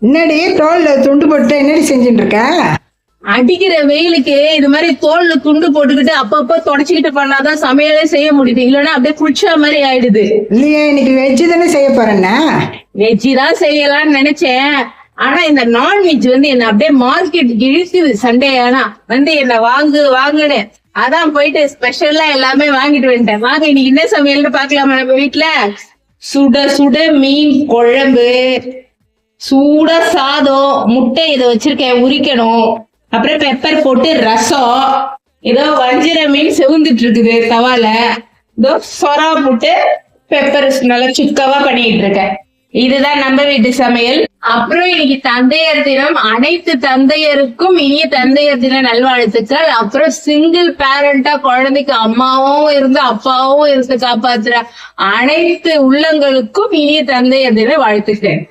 என்னடி தோல்ல துண்டு போட்டு என்னடி செஞ்சுட்டு இருக்க? அடிக்கிற வெயிலுக்கு இது மாதிரி தோல்ல துண்டு போட்டுக்கிட்டு அப்பப்ப தொடச்சுக்கிட்டு பண்ணாதான் சமையலே செய்ய முடியுது. இல்லைன்னா அப்படியே குளிச்சா மாதிரி ஆயிடுது. இல்லையே, இன்னைக்கு வெஜ்ஜு தானே செய்ய போறேன்னா? வெஜ்ஜி தான் செய்யலாம்னு நினைச்சேன். ஆனா இந்த நான்வெஜ் என்ன அப்படியே மார்க்கெட்டுக்கு இழுக்குது. சண்டே ஆனா என்ன வாங்குன்னு அதான் போயிட்டு ஸ்பெஷலா எல்லாமே வாங்கிட்டு வந்துட்டேன். வாங்க இன்னைக்கு என்ன சமையல்னு பாக்கலாமா நம்ம வீட்டுல? சுட சுட மீன் குழம்பு, சூட சாதம், முட்டை இதை வச்சிருக்கேன் உரிக்கணும். அப்புறம் பெப்பர் போட்டு ரசம், ஏதோ வஞ்சிர மீன் செவுந்துட்டு இருக்குது தவால, ஏதோ சொரா போட்டு பெப்பர் நல்லா சுக்கவா பண்ணிட்டு இருக்கேன். இதுதான் நம்ம வீட்டு சமையல். அப்புறம் இன்னைக்கு தந்தையர் தினம். அனைத்து தந்தையருக்கும் இனிய தந்தையர் தின நல்வாழ்த்துக்கள். அப்புறம் சிங்கிள் பேரண்டா குழந்தைக்கு அம்மாவும் இருந்து அப்பாவும் இருந்து காப்பாத்துற அனைத்து உள்ளங்களுக்கும் இனிய தந்தையர் தின வாழ்த்துக்கள்.